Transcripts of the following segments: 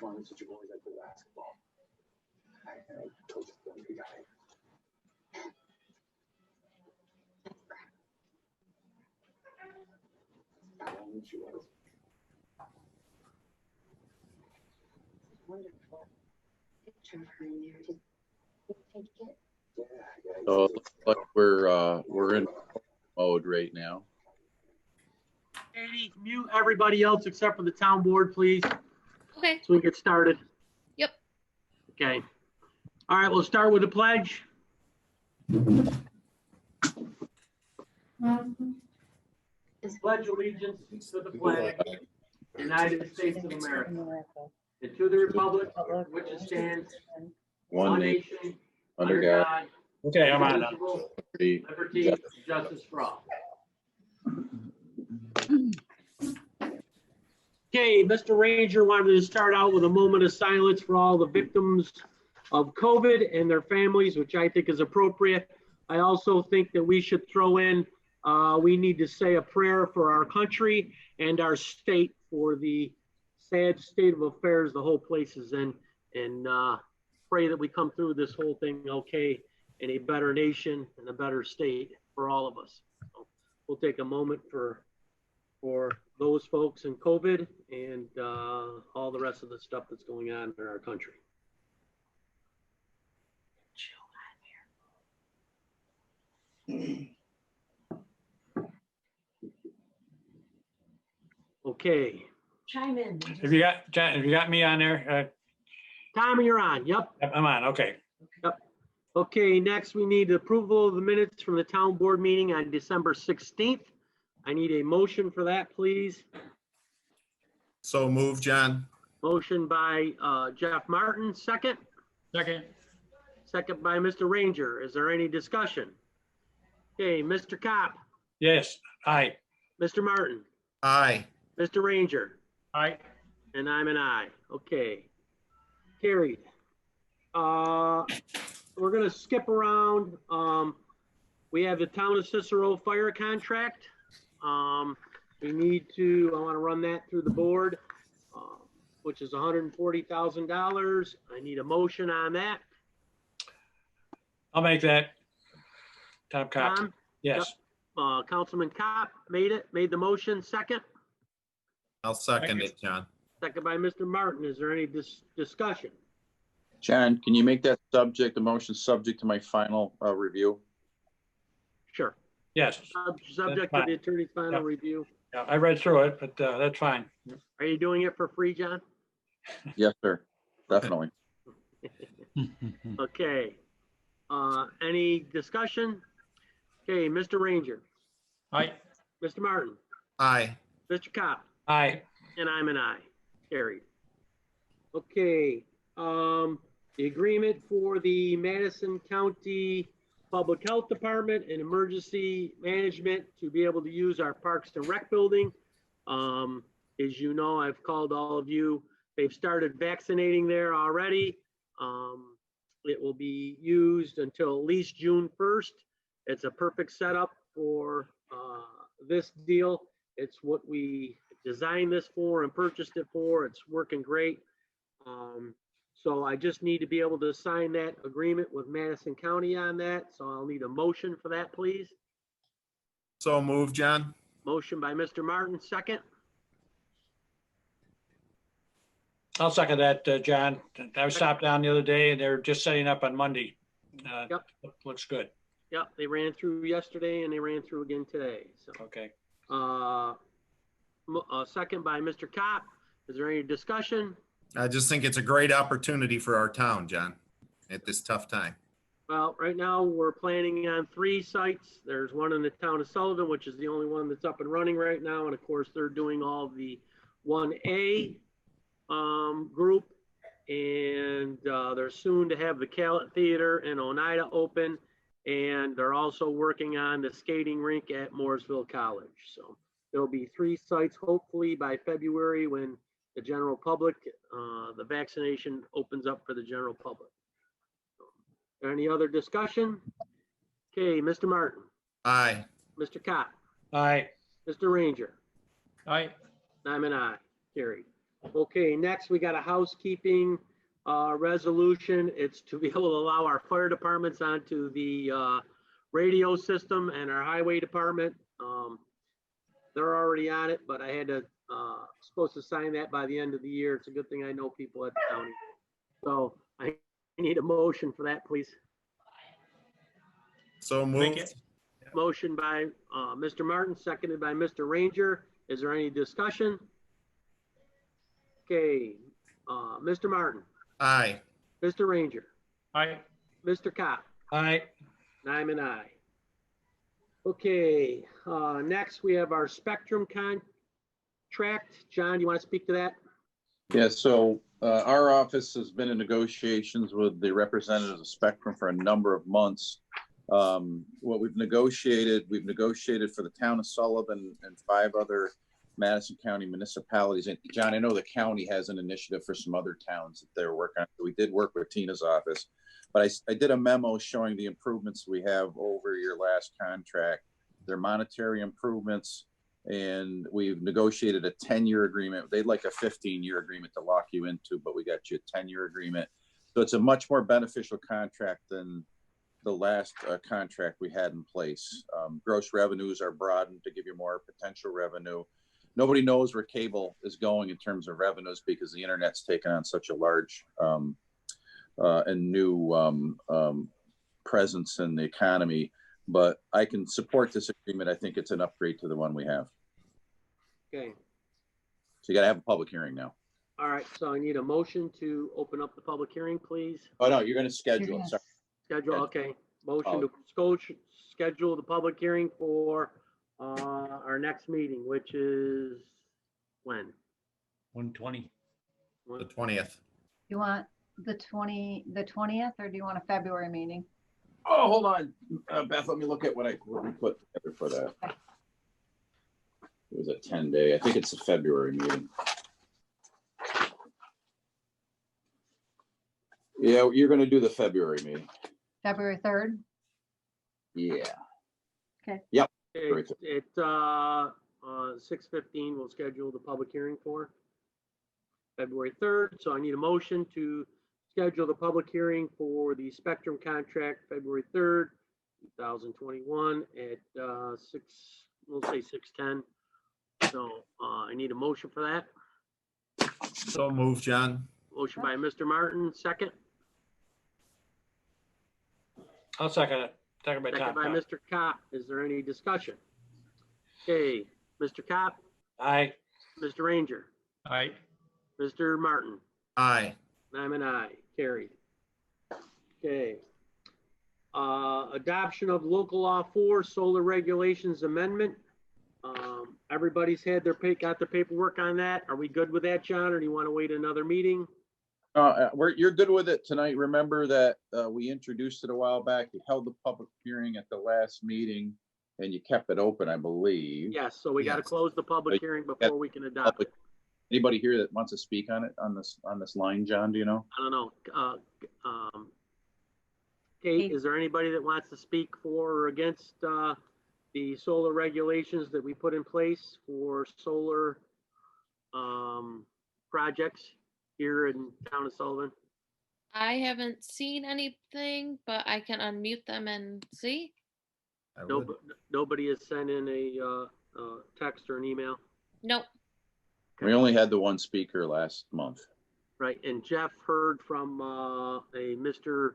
fun since you've always had good basketball. I told you when we got it. How long she was. Wonderful picture of her in there. Did you take it? Yeah. So it looks like we're in mode right now. Katie, mute everybody else except for the town board, please, Okay. so we get started. Yep. Okay. All right, we'll start with the pledge. Pledge allegiance to the flag, United States of America, and to the republic which it stands, One nation nation, under God. Okay, I'm on. indivisible, Liberty, liberty, and justice for all. Okay, Mr. Ranger wanted to start out with a moment of silence for all the victims of COVID and their families, which I think is appropriate. I also think that we should throw in, we need to say a prayer for our country and our state for the sad state of affairs the whole place is in, and pray that we come through this whole thing okay in a better nation and a better state for all of us. So we'll take a moment for those folks in COVID and all the rest of the stuff that's going on in our country. Okay, Chime in. Have you got, John, have you got me on there? Tommy, you're on. Yep. I'm on, okay. Okay, next we need approval of the minutes from the town board meeting on December 16th. I need a motion for that, please. So move, John. Motion by Jeff Martin, second. Second. Second by Mr. Ranger. Is there any discussion? Okay, Mr. Kopp, Yes, aye. Mr. Martin, Aye. Mr. Ranger, Aye. and I'm an aye. Okay, carried. We're gonna skip around. We have the town of Cicero fire contract. We need to, I want to run that through the board, which is $140,000. I need a motion on that. I'll make that. Tom Cox. Tom, Yes. Councilman Kopp made the motion, second. I'll second it, John. Second by Mr. Martin. Is there any discussion? John, can you make that subject, the motion subject to my final review? Sure. Yes. Subject to the attorney's final Yep. review. Yeah, I read through it, but that's fine. Are you doing it for free, John? Yes, sir. Definitely. Okay. Any discussion? Okay, Mr. Ranger, Aye. Mr. Martin, Aye. Mr. Kopp, Aye. and I'm an aye. Carried. Okay, the agreement for the Madison County Public Health Department and Emergency Management to be able to use our Parks and Rec building. As you know, I've called all of you. They've started vaccinating there already. It will be used until at least June 1st. It's a perfect setup for this deal. It's what we designed this for and purchased it for. It's working great. So I just need to be able to sign that agreement with Madison County on that. So I'll need a motion for that, please. So move, John. Motion by Mr. Martin, second. I'll second that, John. I stopped down the other day and they're just setting up on Monday. Yep. Looks good. Yep, they ran through yesterday and they ran through again today. So, Okay. second by Mr. Kopp. Is there any discussion? I just think it's a great opportunity for our town, John, at this tough time. Well, right now we're planning on 3 sites. There's one in the town of Sullivan, which is the only one that's up and running right now. And of course, they're doing all the 1A group. And they're soon to have the Calet Theater in Oneida open. And they're also working on the skating rink at Mooresville College. So there'll be 3 sites, hopefully by February, when the general public, the vaccination opens up for the general public. Any other discussion? Okay, Mr. Martin, Aye. Mr. Kopp, Aye. Mr. Ranger, Aye. I'm an aye. Carried. Okay, next we got a housekeeping resolution. It's to be able to allow our fire departments onto the radio system and our highway department. They're already on it, but I had to, supposed to sign that by the end of the year. It's a good thing I know people at the county. So I need a motion for that, please. So Make moved. it. Motion by Mr. Martin, seconded by Mr. Ranger. Is there any discussion? Okay, Mr. Martin, Aye. Mr. Ranger, Aye. Mr. Cop, Aye. and I'm an aye. Okay, next we have our Spectrum contract. John, you want to speak to that? Yeah, so our office has been in negotiations with the representatives of Spectrum for a number of months. What we've negotiated for the town of Sullivan and 5 other Madison County municipalities. And John, I know the county has an initiative for some other towns that they're working on. We did work with Tina's office, but I did a memo showing the improvements we have over your last contract. They're monetary improvements, and we've negotiated a 10-year agreement. They'd like a 15-year agreement to lock you into, but we got you a 10-year agreement. So it's a much more beneficial contract than the last contract we had in place. Gross revenues are broadened to give you more potential revenue. Nobody knows where cable is going in terms of revenues because the internet's taken on such a large and new presence in the economy. But I can support this agreement. I think it's an upgrade to the one we have. Okay, So you got to have a public hearing now. all right, so I need a motion to open up the public hearing, please. Oh, no, you're going to schedule it. Sorry. Schedule, okay. Motion Oh. to schedule the public hearing for our next meeting, which is when? 120. The 20th. You want the 20th, or do you want a February meeting? Oh, hold on, Beth. Let me look at what we put together for that. It was a 10-day. I think it's a February meeting. Yeah, you're going to do the February meeting. February 3rd? Yeah. It's at 6:15, we'll schedule the public hearing for February 3rd. So I need a motion to schedule the public hearing for the Spectrum contract, February 3rd, 2021 at we'll say 6:10. So I need a motion for that. So moved, John. Motion by Mr. Martin, second. I'll second it. Second by Second Tom. by Mr. Cop. Is there any discussion? Okay, Mr. Cop, Aye. Mr. Ranger, Aye. Mr. Martin, Aye. and I'm an aye, carried. Okay. Adoption of local law 4 solar regulations amendment. Everybody's had got their paperwork on that. Are we good with that, John, or do you want to wait another meeting? You're good with it tonight. Remember that we introduced it a while back. You held the public hearing at the last meeting and you kept it open, I believe. Yes, so we got to Yes. close the public hearing before we can adopt it. Anybody here that wants to speak on it, on this line, John, do you know? I don't know. Kate, is there anybody that wants to speak for or against the solar regulations that we put in place for solar projects here in town of Sullivan? I haven't seen anything, but I can unmute them and see. I would. Nobody has sent in a text or an email, Nope. We only had the one speaker last month. right? And Jeff heard from a Mr.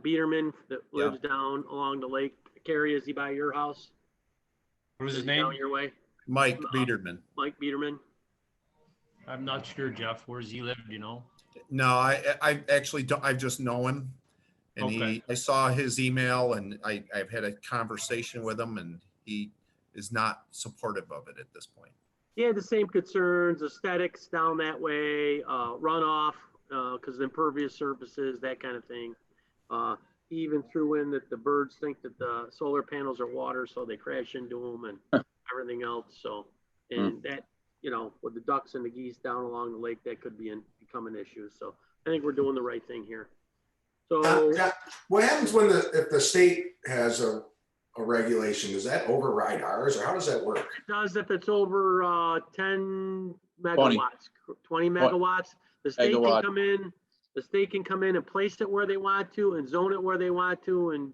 Biederman that lives down along the lake. Carrie, is he by your house? What was Is his he name? down your way? Mike Biederman. Mike Biederman? I'm not sure, Jeff. Where's he live, you know? No, I actually don't, I just know him. And Okay. I saw his email and I've had a conversation with him and he is not supportive of it at this point. He had the same concerns, aesthetics down that way, runoff, because impervious surfaces, that kind of thing. He even threw in that the birds think that the solar panels are water, so they crash into them and everything else. So, and that, you know, with the ducks and the geese down along the lake, that could become an issue. So I think we're doing the right thing here. So Yeah. What happens if the state has a regulation? Does that override ours, or how does that work? it does if it's over 10 megawatts, 20 megawatts. The state can Megawatt. come in, and place it where they want to and zone it where they want to, and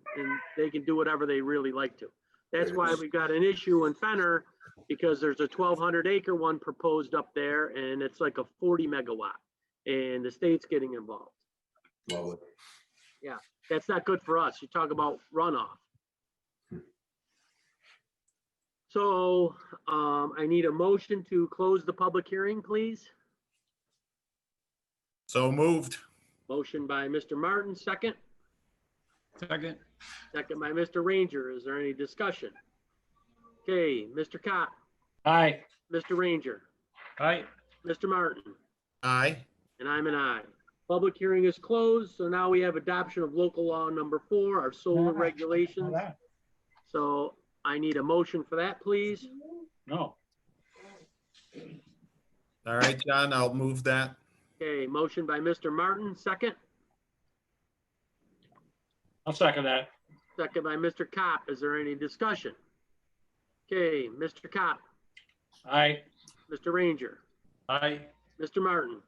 they can do whatever they really like to. That's why we've got an issue in Fenner, because there's a 1,200 acre one proposed up there, and it's like a 40 megawatt, and the state's getting involved. Lovely. Yeah, that's not good for us. You talk about runoff. So I need a motion to close the public hearing, please. So moved. Motion by Mr. Martin, second. Second. Second by Mr. Ranger. Is there any discussion? Okay, Mr. Cott, Aye. Mr. Ranger, Aye. Mr. Martin, Aye. and I'm an aye. Public hearing is closed, so now we have adoption of local law number 4, our solar regulations. So I need a motion for that, please. No. All right, John, I'll move that. Okay, motion by Mr. Martin, second. I'll second that. Second by Mr. Kopp. Is there any discussion? Okay, Mr. Kopp, Aye. Mr. Ranger, Aye. Mr. Martin,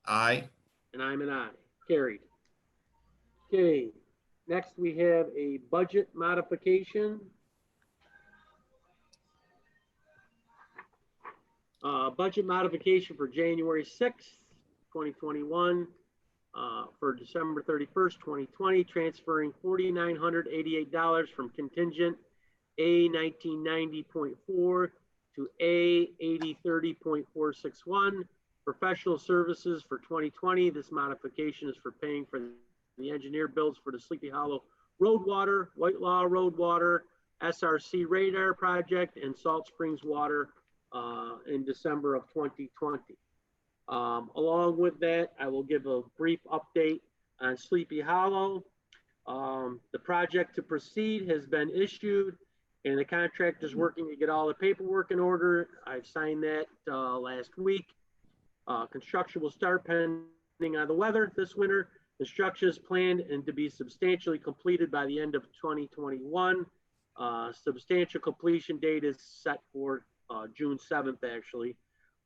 Aye. and I'm an aye. Carried. Okay, next we have a budget modification. Budget modification for January 6th, 2021, for December 31st, 2020, transferring $4,988 from contingent A 1990.4 to A 8030.461. Professional services for 2020. This modification is for paying for the engineer bills for the Sleepy Hollow Road Water, Whitelaw Road Water, SRC radar project, and Salt Springs Water in December of 2020. Along with that, I will give a brief update on Sleepy Hollow. The project to proceed has been issued, and the contractor is working to get all the paperwork in order. I've signed that last week. Construction will start pending on the weather this winter. Construction is planned and to be substantially completed by the end of 2021. Substantial completion date is set for June 7th, actually.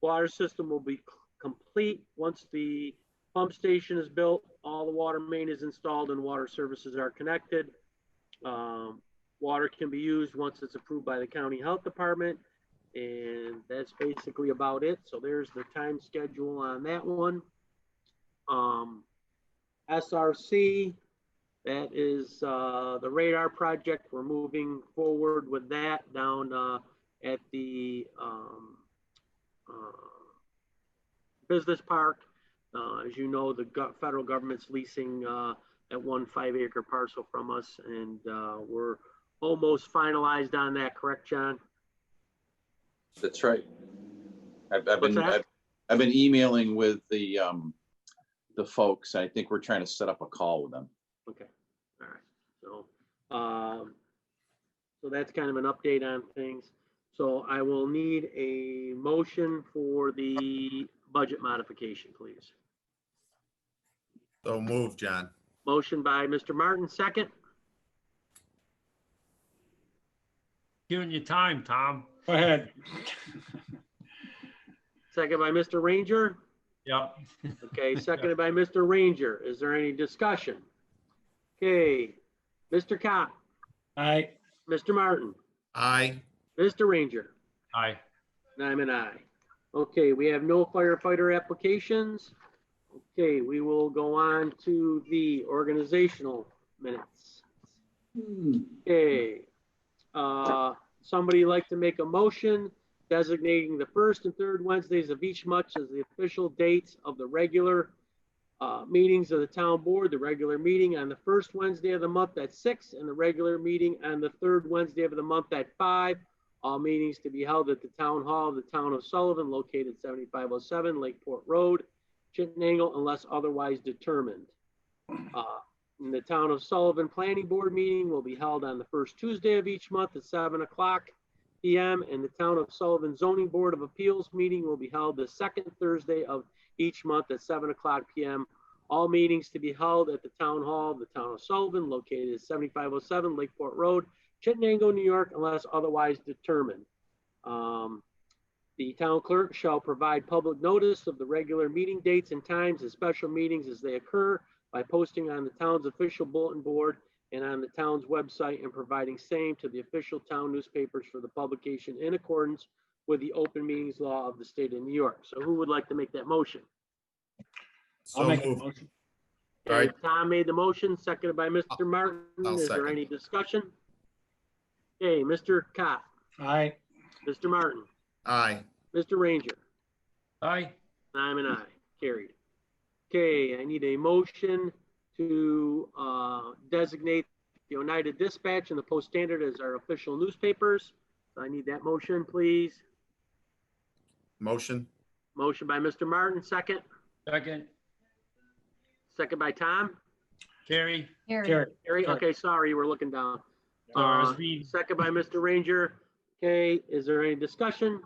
Water system will be complete once the pump station is built, all the water main is installed, and water services are connected. Water can be used once it's approved by the county health department, and that's basically about it. So there's the time schedule on that one. SRC, that is the radar project. We're moving forward with that down at the business park. As you know, the federal government's leasing that 1 5-acre parcel from us, and we're almost finalized on that. Correct, John? That's right. I've been emailing with the folks. I think we're trying to set up a call with them. Okay. All right. So that's kind of an update on things. So I will need a motion for the budget modification, please. So moved, John. Motion by Mr. Martin, second. Giving you time, Tom. Go ahead. Second by Mr. Ranger. Yep. Okay, seconded by Mr. Ranger. Is there any discussion? Okay, Mr. Kopp, Aye. Mr. Martin, Aye. Mr. Ranger, Aye. and I'm an aye. Okay, we have no firefighter applications. Okay, we will go on to the organizational minutes. Okay, somebody like to make a motion designating the first and third Wednesdays of each month as the official dates of the regular meetings of the town board. The regular meeting on the first Wednesday of the month at 6, and the regular meeting on the third Wednesday of the month at 5. All meetings to be held at the town hall of the town of Sullivan, located 7507 Lakeport Road, Chittenden, unless otherwise determined. In the town of Sullivan Planning Board meeting will be held on the first Tuesday of each month at 7 p.m. and the town of Sullivan Zoning Board of Appeals meeting will be held the second Thursday of each month at 7 p.m. All meetings to be held at the town hall of the town of Sullivan, located at 7507 Lakeport Road, Chittenden, New York, unless otherwise determined. The town clerk shall provide public notice of the regular meeting dates and times and special meetings as they occur by posting on the town's official bulletin board and on the town's website and providing same to the official town newspapers for the publication in accordance with the open meetings law of the state of New York. So who would like to make that motion? I'll So make a moved. motion. All right. Okay, Tom made the motion, seconded by Mr. Martin. I'll Is there second. any discussion? Okay, Mr. Kopp, Aye. Mr. Martin, Aye. Mr. Ranger, Aye. I'm an aye, carried. Okay, I need a motion to designate the Oneida Dispatch and the Post Standard as our official newspapers. I need that motion, please. Motion. Motion by Mr. Martin, second. Second. Second by Tom. Carrie. Carrie. Carrie. Carrie, okay, sorry, we're looking down. RSV. Second by Mr. Ranger. Okay, is there any discussion?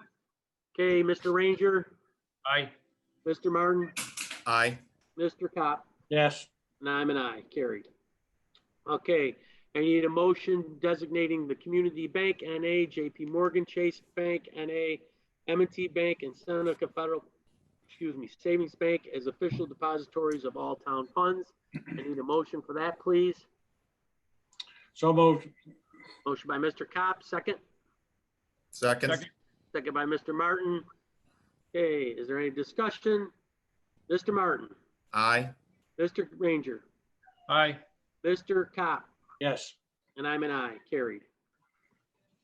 Okay, Mr. Ranger, Aye. Mr. Martin, Aye. Mr. Kopp, Yes. and I'm an aye, carried. Okay, I need a motion designating the Community Bank, NA, JP Morgan Chase Bank, NA, M&T Bank, and Seneca Federal, Savings Bank as official depositories of all town funds. I need a motion for that, please. So moved. Motion by Mr. Kopp, second. Second. Second. Second by Mr. Martin. Okay, is there any discussion? Mr. Martin, Aye. Mr. Ranger, Aye. Mr. Kopp, Yes. and I'm an aye, carried.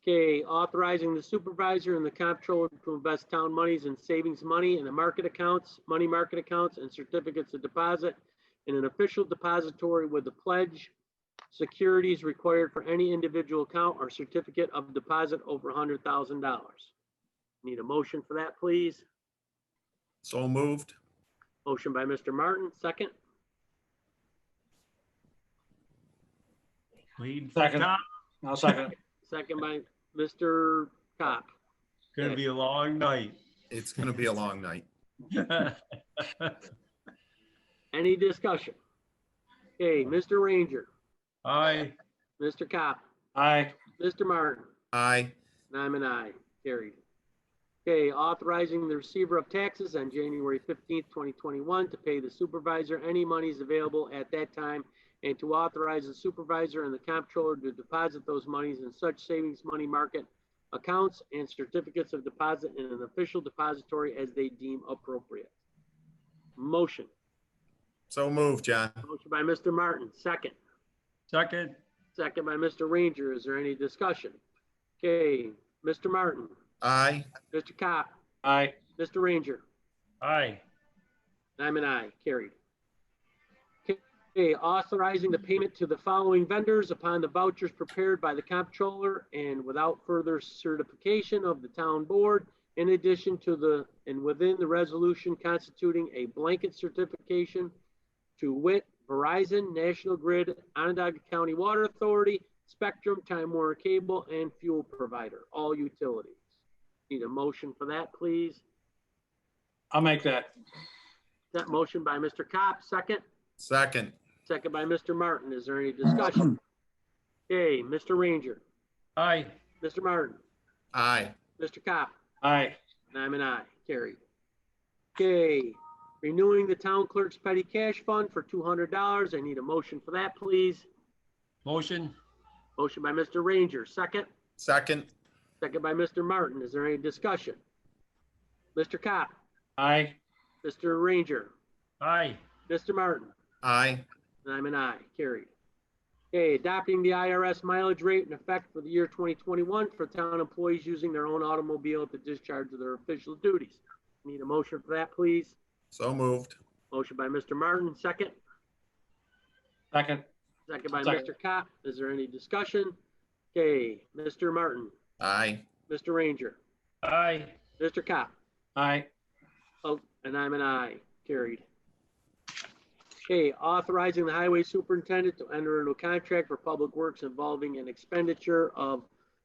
Okay, authorizing the supervisor and the comptroller to invest town monies and savings money in the market accounts, money market accounts, and certificates of deposit in an official depository with the pledge securities required for any individual account or certificate of deposit over $100,000. Need a motion for that, please. So moved. Motion by Mr. Martin, second. Lead. Second. Tom. I'll second. Second by Mr. Kopp. Gonna be a long night. It's going to be a long night. Any discussion? Okay, Mr. Ranger, Aye. Mr. Kopp, Aye. Mr. Martin, Aye. and I'm an aye, carried. Okay, authorizing the receiver of taxes on January 15th, 2021 to pay the supervisor any monies available at that time and to authorize the supervisor and the comptroller to deposit those monies in such savings money market accounts and certificates of deposit in an official depository as they deem appropriate. Motion. So moved, John. Motion by Mr. Martin, second. Second. Second by Mr. Ranger. Is there any discussion? Okay, Mr. Martin, Aye. Mr. Kopp, Aye. Mr. Ranger, Aye. I'm an aye, carried. Okay, authorizing the payment to the following vendors upon the vouchers prepared by the comptroller and without further certification of the town board, in addition to the, and within the resolution constituting a blanket certification to wit, Verizon, National Grid, Onondaga County Water Authority, Spectrum, Time Warner Cable, and fuel provider, all utilities. Need a motion for that, please. I'll make that. That motion by Mr. Kopp, second. Second. Second by Mr. Martin. Is there any discussion? Okay, Mr. Ranger, Aye. Mr. Martin, Aye. Mr. Kopp, Aye. and I'm an aye, carried. Okay, renewing the town clerk's petty cash fund for $200. I need a motion for that, please. Motion. Motion by Mr. Ranger, second. Second. Second by Mr. Martin. Is there any discussion? Mr. Kopp, Aye. Mr. Ranger, Aye. Mr. Martin, Aye. and I'm an aye, carried. Okay, adopting the IRS mileage rate in effect for the year 2021 for town employees using their own automobile at the discharge of their official duties. Need a motion for that, please. So moved. Motion by Mr. Martin, second. Second. Second by Second. Mr. Kopp. Is there any discussion? Okay, Mr. Martin, Aye. Mr. Ranger, Aye. Mr. Kopp, Aye. oh, and I'm an aye, carried. Okay, authorizing the highway superintendent to enter into a contract for public works involving an expenditure of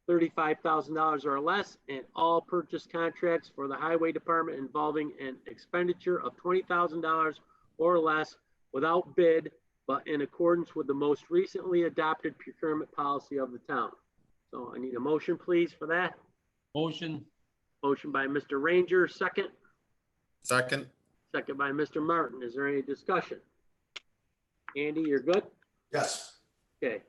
$35,000 or less, and all purchase contracts for the highway department involving an expenditure of $20,000 or less without bid, but in accordance with the most recently adopted procurement policy of the town. So I need a motion, please, for that. Motion. Motion by Mr. Ranger, second. Second. Second by Mr. Martin. Is there any discussion? Andy, you're good? Yes. Okay.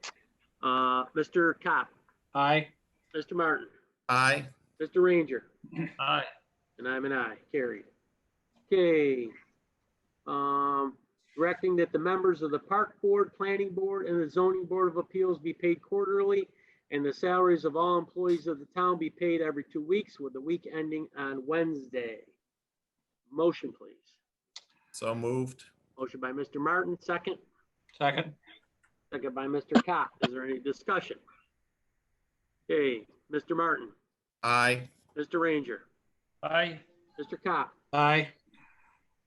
Mr. Cop, Aye. Mr. Martin, Aye. Mr. Ranger, Aye. and I'm an aye. Carried. Okay. Directing that the members of the Park Board, Planning Board, and the Zoning Board of Appeals be paid quarterly, and the salaries of all employees of the town be paid every 2 weeks, with the week ending on Wednesday. Motion, please. So moved. Motion by Mr. Martin, second. Second. Second by Mr. Cop. Is there any discussion? Okay, Mr. Martin, Aye. Mr. Ranger, Aye. Mr. Cop, Aye.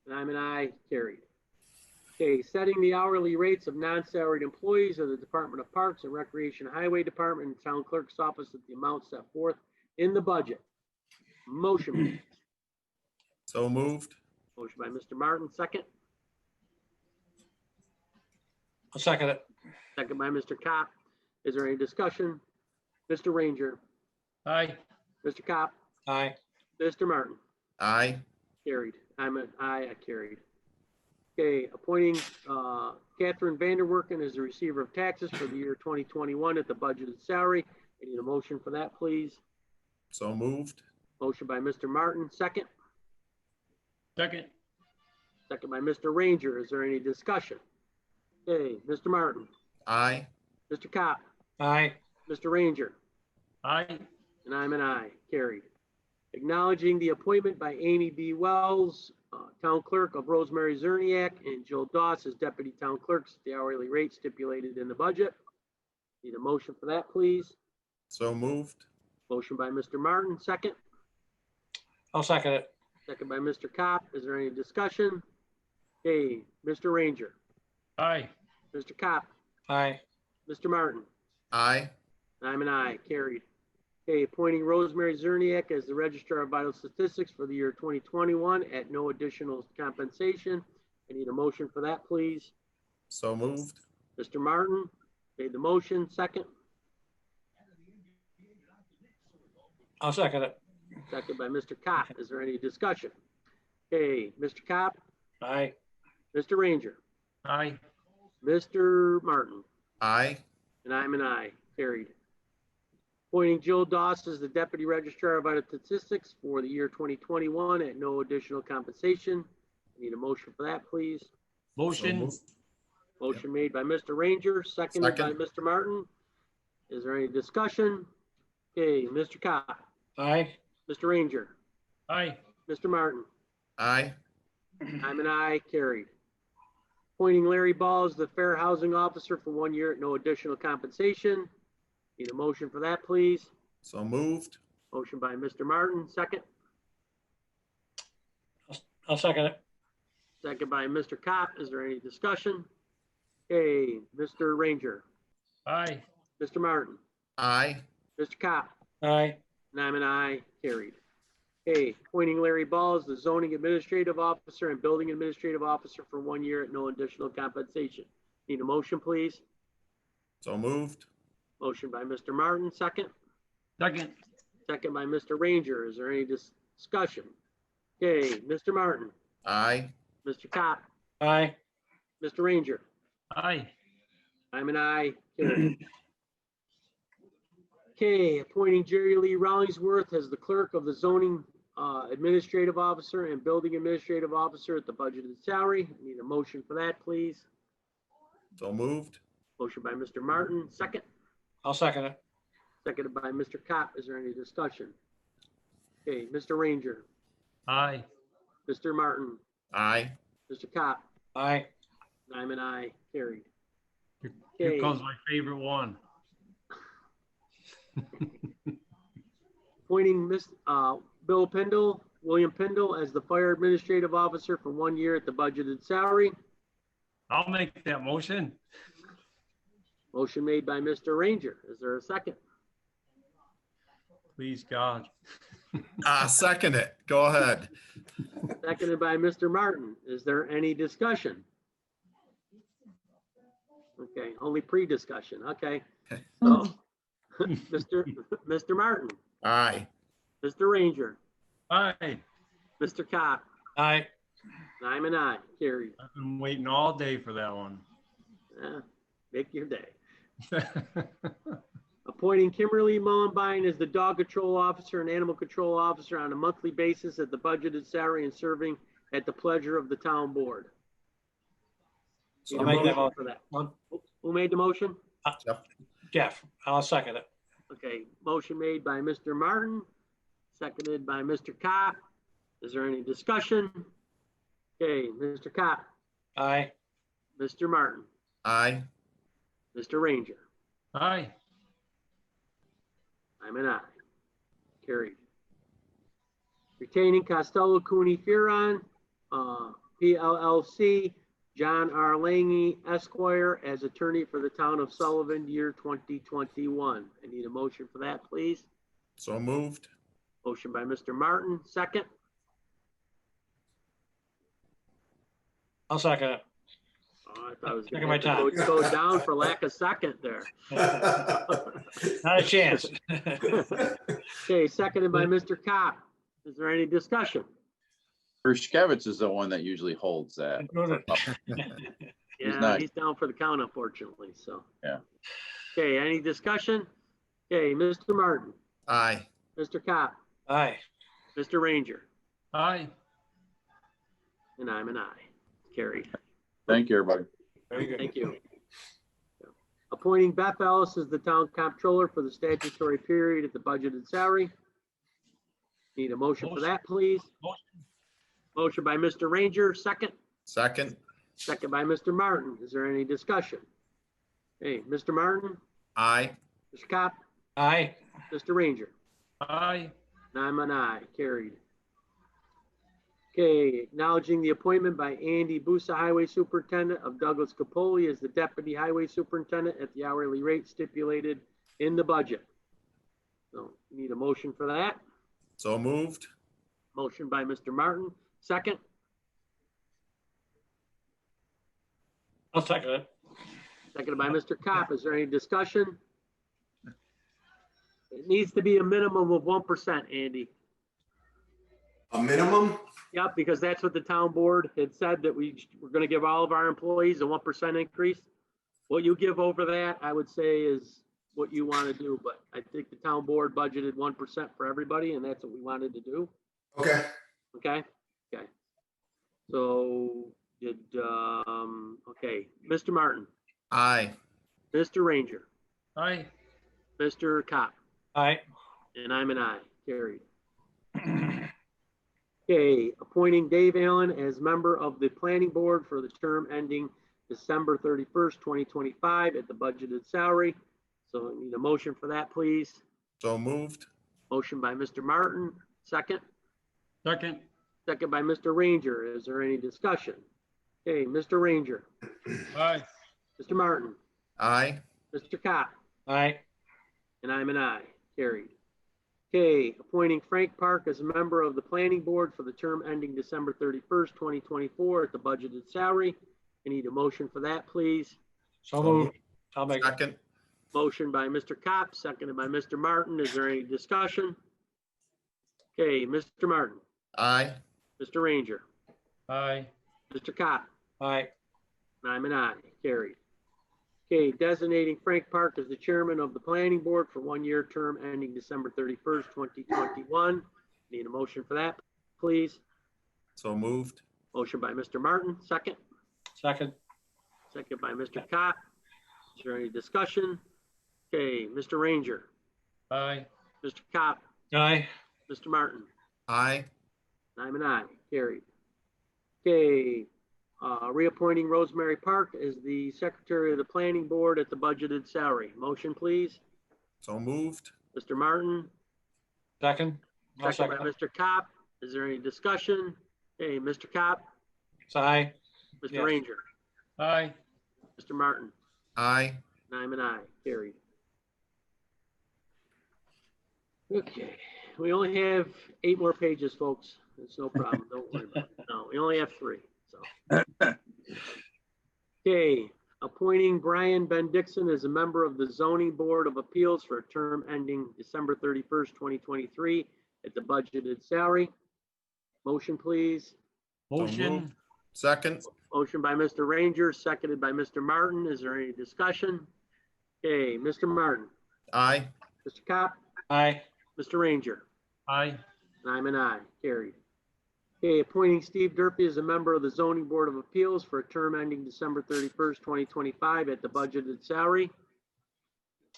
and I'm an aye. Carried. Okay, setting the hourly rates of non-salaried employees of the Department of Parks and Recreation Highway Department and Town Clerk's Office at the amount set forth in the budget. Motion, please. So moved. Motion by Mr. Martin, second. I'll second it. Second by Mr. Cop. Is there any discussion? Mr. Ranger, Aye. Mr. Cop, Aye. Mr. Martin. Aye. Carried. I'm an aye, I carried. Okay, appointing Catherine Vanderwerken as the receiver of taxes for the year 2021 at the budgeted salary. I need a motion for that, please. So moved. Motion by Mr. Martin, second. Second. Second by Mr. Ranger. Is there any discussion? Okay, Mr. Martin, Aye. Mr. Cop, Aye. Mr. Ranger, Aye. and I'm an aye, carried. Acknowledging the appointment by Amy B. Wells, Town Clerk of Rosemary Zerniak, and Jill Doss as Deputy Town Clerks at the hourly rate stipulated in the budget. Need a motion for that, please. So moved. Motion by Mr. Martin, second. I'll second it. Second by Mr. Cop. Is there any discussion? Okay, Mr. Ranger, Aye. Mr. Cop, Aye. Mr. Martin, Aye. and I'm an aye, carried. Okay, appointing Rosemary Zerniak as the Registrar of Vital Statistics for the year 2021 at no additional compensation. I need a motion for that, please. So moved. Mr. Martin made the motion, second. I'll second it. Second by Mr. Cop. Is there any discussion? Okay, Mr. Cop, Aye. Mr. Ranger, Aye. Mr. Martin, Aye. and I'm an aye, carried. Appointing Jill Doss as the Deputy Registrar of Vital Statistics for the year 2021 at no additional compensation. I need a motion for that, please. So Motion. moved. Motion made by Mr. Ranger, seconded by Second. Mr. Martin. Is there any discussion? Okay, Mr. Cop, Aye. Mr. Ranger, Aye. Mr. Martin, Aye. I'm an aye, carried. Appointing Larry Ball as the Fair Housing Officer for 1 year at no additional compensation. Need a motion for that, please. So moved. Motion by Mr. Martin, second. I'll second it. Second by Mr. Cop. Is there any discussion? Okay, Mr. Ranger, Aye. Mr. Martin, Aye. Mr. Cop, Aye. and I'm an aye, carried. Okay, appointing Larry Ball as the Zoning Administrative Officer and Building Administrative Officer for 1 year at no additional compensation. Need a motion, please. So moved. Motion by Mr. Martin, second. Second. Second by Mr. Ranger. Is there any discussion? Okay, Mr. Martin, Aye. Mr. Cop, Aye. Mr. Ranger, Aye. I'm an aye, carried. Okay, appointing Jerry Lee Rollinsworth as the Clerk of the Zoning Administrative Officer and Building Administrative Officer at the budgeted salary. Need a motion for that, please. So moved. Motion by Mr. Martin, second. I'll second it. Seconded by Mr. Cop. Is there any discussion? Okay, Mr. Ranger, Aye. Mr. Martin, Aye. Mr. Cop, Aye. and I'm an aye, carried. Here Okay. comes my favorite one. Appointing Bill Pendle, William Pendle as the Fire Administrative Officer for 1 year at the budgeted salary. I'll make that motion. Motion made by Mr. Ranger. Is there a second? Please, God. Second it. Go ahead. Seconded by Mr. Martin. Is there any discussion? Okay, only pre-discussion. Okay. So, Mr. Martin, Aye. Mr. Ranger, Aye. Mr. Cop, Aye. and I'm an aye, carried. I've been waiting all day for that one. Make your day. Appointing Kimberly Mullenbein as the dog control officer and animal control officer on a monthly basis at the budgeted salary and serving at the pleasure of the town board. So Need a I'll make that motion for that. Who made the motion? Jeff, I'll second it. Okay, motion made by Mr. Martin, seconded by Mr. Cop. Is there any discussion? Okay, Mr. Cop, Aye. Mr. Martin, Aye. Mr. Ranger. Aye. I'm an aye. Carried. Retaining Costello Cooney Fearon, PLLC, John R. Lange Esquire as attorney for the town of Sullivan, year 2021. I need a motion for that, please. So moved. Motion by Mr. Martin, second. I'll second it. Oh, I thought I was Taking gonna my have to go down for lack of second there. Not a chance. Okay, seconded by Mr. Cop. Is there any discussion? Brushkevich is the one that usually holds that. Yeah, not- he's down for the count, unfortunately, so. Yeah. Okay, any discussion? Okay, Mr. Martin, Aye. Mr. Cop, Aye. Mr. Ranger, Aye. and I'm an aye. Carried. Thank you, everybody. Very good. Thank you. Appointing Beth Ellis as the town comptroller for the statutory period at the budgeted salary. Need a motion for that, please. Motion by Mr. Ranger, second. Second. Second by Mr. Martin. Is there any discussion? Hey, Mr. Martin, Aye. Mr. Cop, Aye. Mr. Ranger, Aye. and I'm an aye. Carried. Okay, acknowledging the appointment by Andy Busa, Highway Superintendent, of Douglas Capoli as the Deputy Highway Superintendent at the hourly rate stipulated in the budget. So, need a motion for that. So moved. Motion by Mr. Martin, second. I'll second it. Seconded by Mr. Cop. Is there any discussion? It needs to be a minimum of 1%, Andy. A minimum? Yep, because that's what the town board had said, that we're gonna give all of our employees a 1% increase. What you give over that, I would say, is what you want to do, but I think the town board budgeted 1% for everybody, and that's what we wanted to do. Okay. Okay? Okay. So, okay, Mr. Martin, Aye. Mr. Ranger, Aye. Mr. Cop, Aye. and I'm an aye. Carried. Okay, appointing Dave Allen as member of the planning board for the term ending December 31st, 2025 at the budgeted salary. So I need a motion for that, please. So moved. Motion by Mr. Martin, second. Second. Second by Mr. Ranger. Is there any discussion? Okay, Mr. Ranger, Aye. Mr. Martin, Aye. Mr. Cop, Aye. and I'm an aye. Carried. Okay, appointing Frank Park as a member of the planning board for the term ending December 31st, 2024 at the budgeted salary. I need a motion for that, please. So moved. I'll make it. Second. Motion by Mr. Cop, seconded by Mr. Martin. Is there any discussion? Okay, Mr. Martin, Aye. Mr. Ranger, Aye. Mr. Cop, Aye. and I'm an aye. Carried. Okay, designating Frank Park as the chairman of the planning board for 1-year term ending December 31st, 2021. Need a motion for that, please. So moved. Motion by Mr. Martin, second. Second. Second by Mr. Cop. Is there any discussion? Okay, Mr. Ranger, Aye. Mr. Cop, Aye. Mr. Martin, Aye. and I'm an aye. Carried. Okay, reappointing Rosemary Park as the secretary of the planning board at the budgeted salary. Motion, please. So moved. Mr. Martin, Second. I'll second by second it. Mr. Cop. Is there any discussion? Okay, Mr. Cop, Aye. Mr. Yes. Ranger, Aye. Mr. Martin, Aye. and I'm an aye. Carried. Okay, we only have 8 more pages, folks. It's no problem. Don't worry about it. No, we only have 3. So, okay, appointing Brian Ben Dixon as a member of the Zoning Board of Appeals for a term ending December 31st, 2023 at the budgeted salary. Motion, please. Motion. Second. Motion by Mr. Ranger, seconded by Mr. Martin. Is there any discussion? Okay, Mr. Martin, Aye. Mr. Cop, Aye. Mr. Ranger, Aye. and I'm an aye. Carried. Okay, appointing Steve Durfee as a member of the Zoning Board of Appeals for a term ending December 31st, 2025 at the budgeted salary.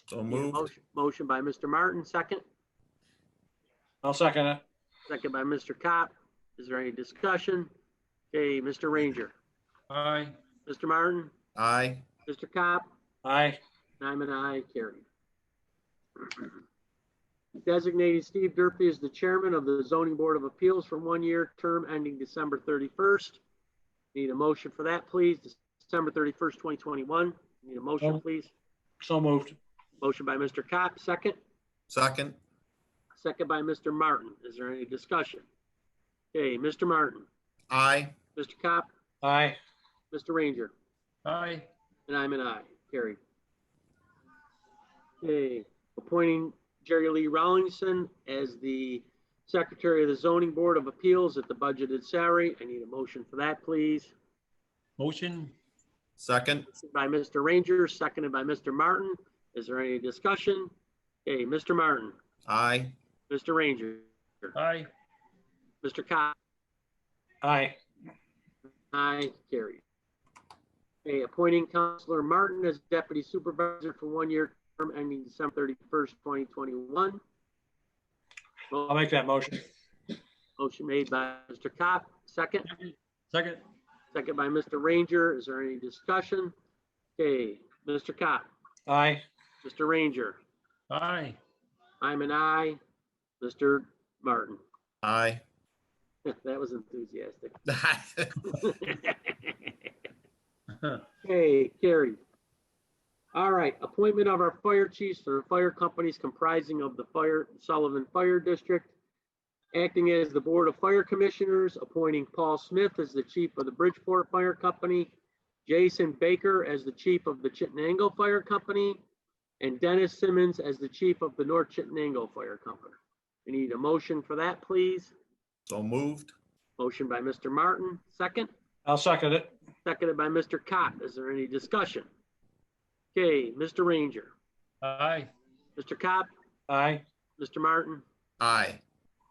So moved. Motion by Mr. Martin, second. I'll second it. Second by Mr. Cop. Is there any discussion? Okay, Mr. Ranger, Aye. Mr. Martin, Aye. Mr. Cop, Aye. and I'm an aye. Carried. Designating Steve Durfee as the chairman of the Zoning Board of Appeals for 1 year term ending December 31st. Need a motion for that, please. December 31st, 2021. Need a motion, please. So moved. Motion by Mr. Cop, second. Second. Second by Mr. Martin. Is there any discussion? Okay, Mr. Martin, Aye. Mr. Cop, Aye. Mr. Ranger, Aye. and I'm an aye. Carried. Okay, appointing Jerry Lee Rawlingson as the secretary of the Zoning Board of Appeals at the budgeted salary. I need a motion for that, please. Motion. Second. By Mr. Ranger, seconded by Mr. Martin. Is there any discussion? Okay, Mr. Martin, Aye. Mr. Ranger, Aye. Mr. Cobb, Aye. aye, carried. Okay, appointing Counselor Martin as deputy supervisor for 1 year term ending December 31st, 2021. I'll make that motion. Motion made by Mr. Cobb, second. Second. Second by Mr. Ranger. Is there any discussion? Okay, Mr. Cobb, Aye. Mr. Ranger, Aye. I'm an aye. Mr. Martin. Aye. That was enthusiastic. Okay, carried. All right, appointment of our fire chiefs for fire companies comprising of the Sullivan Fire District. Acting as the Board of Fire Commissioners, appointing Paul Smith as the chief of the Bridgeport Fire Company, Jason Baker as the chief of the Chittenango Fire Company, and Dennis Simmons as the chief of the North Chittenango Fire Company. We need a motion for that, please. So moved. Motion by Mr. Martin, second. I'll second it. Seconded by Mr. Cott. Is there any discussion? Okay, Mr. Ranger, Aye. Mr. Cott, Aye. Mr. Martin, Aye.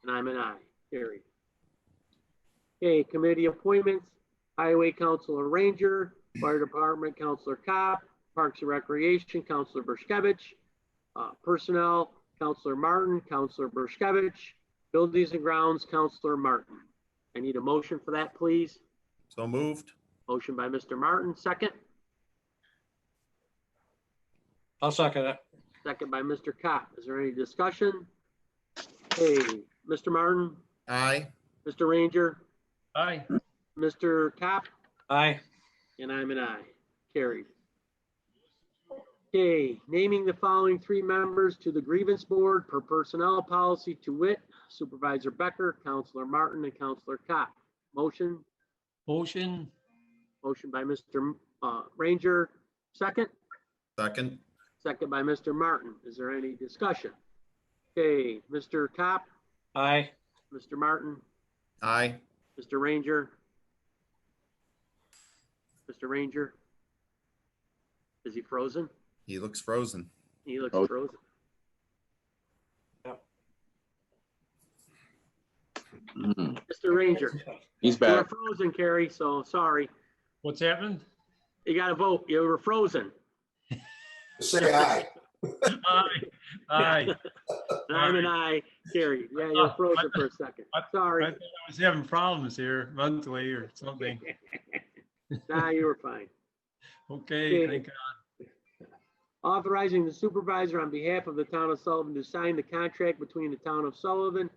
and I'm an aye. Carried. Okay, committee appointments. Highway Counselor Ranger, Fire Department Counselor Cop, Parks and Recreation Counselor Bershkevich, Personnel Counselor Martin, Counselor Bershkevich, Buildings and Grounds Counselor Martin. I need a motion for that, please. So moved. Motion by Mr. Martin, second. I'll second it. Second by Mr. Cott. Is there any discussion? Hey, Mr. Martin, Aye. Mr. Ranger, Aye. Mr. Cott, Aye. and I'm an aye. Carried. Okay, naming the following 3 members to the grievance board per personnel policy, to wit, Supervisor Becker, Counselor Martin, and Counselor Cott. Motion? Motion. Motion by Mr. Ranger. Second? Second. Second by Mr. Martin. Is there any discussion? Okay, Mr. Cott, Aye. Mr. Martin, Aye. Mr. Ranger. Mr. Ranger. Is he frozen? He looks frozen. He looks Oh. frozen. Mhm. Mr. Ranger, He's you were back. frozen, Carrie, so sorry. What's happened? You got to vote. You were frozen. Say aye. Aye. Aye. And I'm an aye, Carrie. Yeah, you were frozen for a second. I Sorry. thought I was having problems here mentally or something. Nah, you were fine. Okay, thank God. Authorizing the supervisor on behalf of the town of Sullivan to sign the contract between the town of Sullivan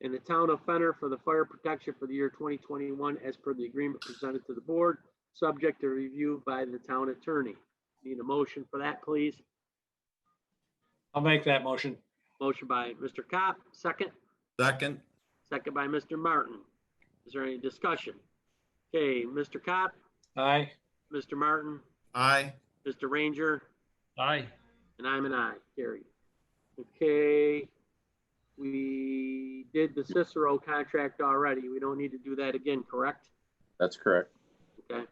and the town of Fenner for the fire protection for the year 2021 as per the agreement presented to the board, subject to review by the town attorney. Need a motion for that, please? I'll make that motion. Motion by Mr. Kopp, second. Second. Second by Mr. Martin. Is there any discussion? Okay, Mr. Kopp, Aye. Mr. Martin, Aye. Mr. Ranger, Aye. and I'm an aye. Carried. Okay. we did the Cicero contract already. We don't need to do that again, correct? That's correct. Okay.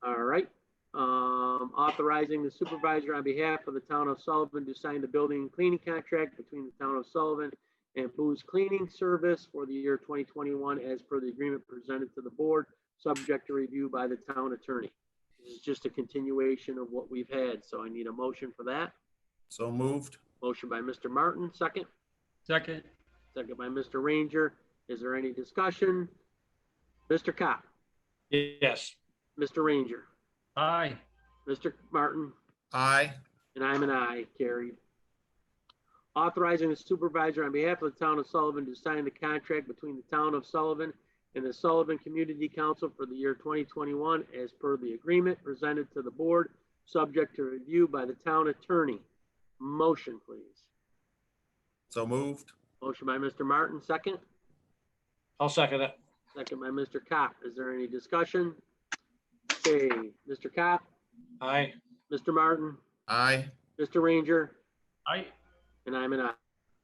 All right. Authorizing the supervisor on behalf of the town of Sullivan to sign the building and cleaning contract between the town of Sullivan and Boo's Cleaning Service for the year 2021 as per the agreement presented to the board, subject to review by the town attorney. This is just a continuation of what we've had, so I need a motion for that. So moved. Motion by Mr. Martin, second. Second. Second by Mr. Ranger. Is there any discussion? Mr. Kopp, Yes. Mr. Ranger, Aye. Mr. Martin, Aye. and I'm an aye, carried. Authorizing the supervisor on behalf of the town of Sullivan to sign the contract between the town of Sullivan and the Sullivan Community Council for the year 2021 as per the agreement presented to the board, subject to review by the town attorney. Motion, please. So moved. Motion by Mr. Martin, second. I'll second it. Second by Mr. Kopp. Is there any discussion? Okay, Mr. Kopp, Aye. Mr. Martin, Aye. Mr. Ranger, Aye. and I'm an aye.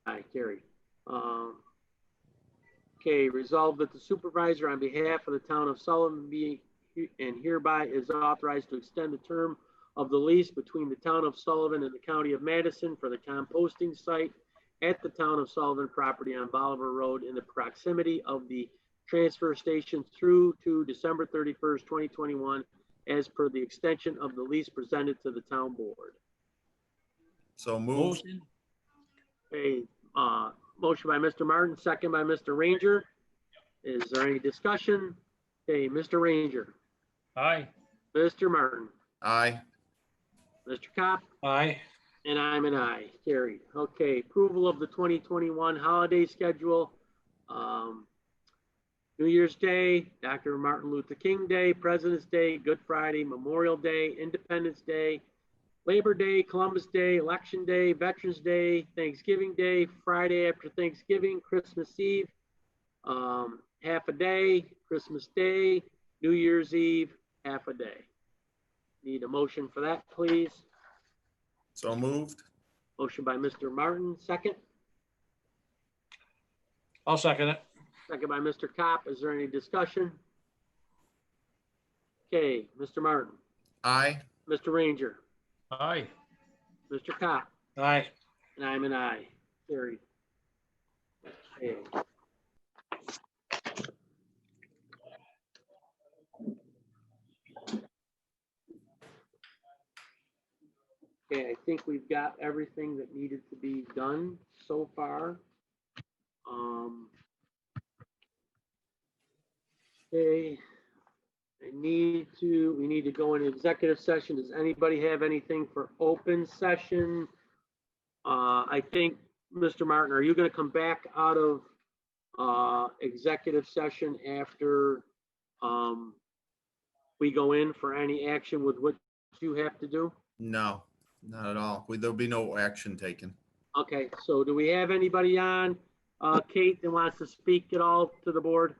Aye, carried. Okay, resolved that the supervisor on behalf of the town of Sullivan be and hereby is authorized to extend the term of the lease between the town of Sullivan and the county of Madison for the composting site at the town of Sullivan property on Bolivar Road in the proximity of the transfer station through to December 31st, 2021, as per the extension of the lease presented to the town board. So moved. Motion. Okay, motion by Mr. Martin, second by Mr. Ranger. Is there any discussion? Okay, Mr. Ranger, Aye. Mr. Martin, Aye. Mr. Kopp, Aye. and I'm an aye, carried. Okay, approval of the 2021 holiday schedule. New Year's Day, Dr. Martin Luther King Day, President's Day, Good Friday, Memorial Day, Independence Day, Labor Day, Columbus Day, Election Day, Veterans Day, Thanksgiving Day, Friday after Thanksgiving, Christmas Eve, half a day, Christmas Day, New Year's Eve, half a day. Need a motion for that, please. So moved. Motion by Mr. Martin, second. I'll second it. Second by Mr. Kopp. Is there any discussion? Okay, Mr. Martin, Aye. Mr. Ranger, Aye. Mr. Kopp, Aye. and I'm an aye. Carried. Okay. Okay, I think we've got everything that needed to be done so far. Okay, we need to go into executive session. Does anybody have anything for open session? I think, Mr. Martin, are you gonna come back out of executive session after we go in for any action with what you have to do? No, not at all. There'll be no action taken. Okay, so do we have anybody on, Kate, that wants to speak at all to the board?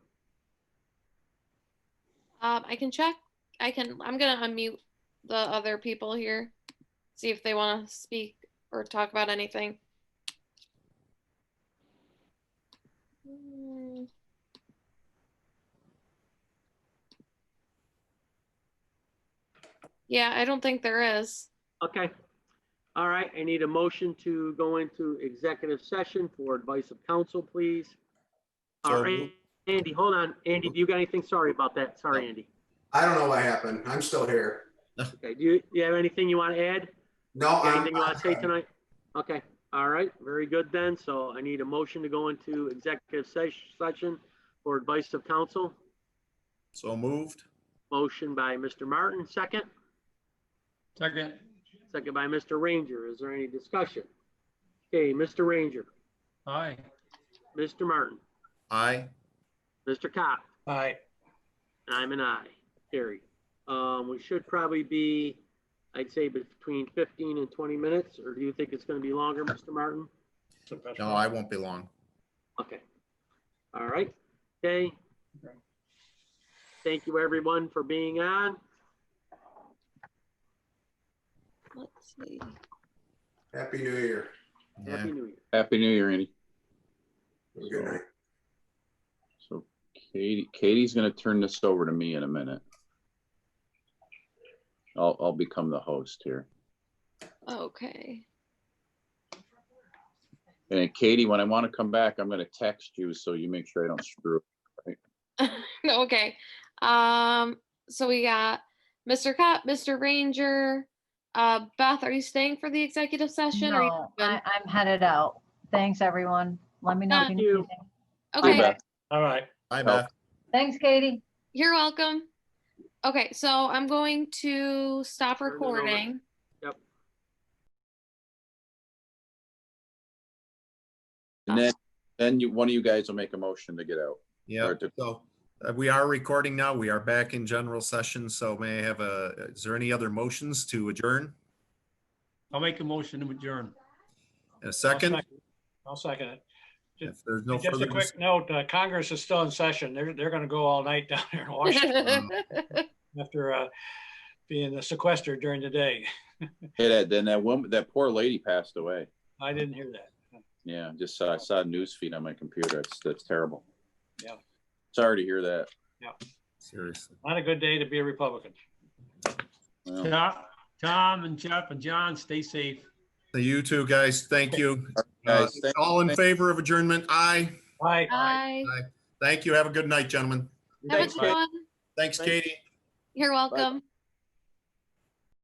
I can check. I'm gonna unmute the other people here, see if they want to speak or talk about anything. Yeah, I don't think there is. Okay. All right, I need a motion to go into executive session for advice of counsel, please. All So right, moved. Andy, hold on. Andy, do you got anything? Sorry about that. Sorry, No. Andy. I don't know what happened. I'm still here. Okay, do you have anything you want to add? No, Got I'm. Anything you want to say tonight? Okay, all right, very good then. So I need a motion to go into executive session for advice of counsel. So moved. Motion by Mr. Martin, second. Second. Second by Mr. Ranger. Is there any discussion? Okay, Mr. Ranger, Aye. Mr. Martin, Aye. Mr. Kopp, Aye. and I'm an aye. Carried. We should probably be, I'd say between 15 and 20 minutes, or do you think it's going to be longer, Mr. Martin? No, I won't be long. Okay. All right. Okay. Thank you, everyone, for being on. Let's see. Happy New Year. Yeah. Happy New Year. Happy New Year, Andy. Good night. So Katie's gonna turn this over to me in a minute. I'll become the host here. Okay. And Katie, when I want to come back, I'm gonna text you so you make sure I don't screw up. Okay. So we got Mr. Cup, Mr. Ranger. Beth, are you staying for the executive session? Or are you No, good? I'm headed out. Thanks, everyone. Let me know if you Thank need you. anything. Okay. Beth. All right. Bye, Beth. Thanks, Katie. You're welcome. Okay, so I'm going to stop Turn it over. recording. Yep. And then one of you guys will make a motion to get out. Yeah, Or to- so we are recording now. We are back in general session. So may I have is there any other motions to adjourn? I'll make a motion to adjourn. A second? I'll second it. If there's no Just a further, quick note, Congress is still in session. They're gonna go all night down here in Washington after being sequestered during the day. Hey, then that woman, that poor lady passed away. I didn't hear that. Yeah, I saw a news feed on my computer. That's terrible. Yeah. Sorry to hear that. seriously. Not a good day to be a Republican. Well, Tom and Jeff and John, stay safe. So you two guys, thank you. guys, All in favor of adjournment? Aye. Bye. Bye. Thank you. Have a good night, gentlemen. Have a Thanks, good one. Thanks, Katie. You're welcome.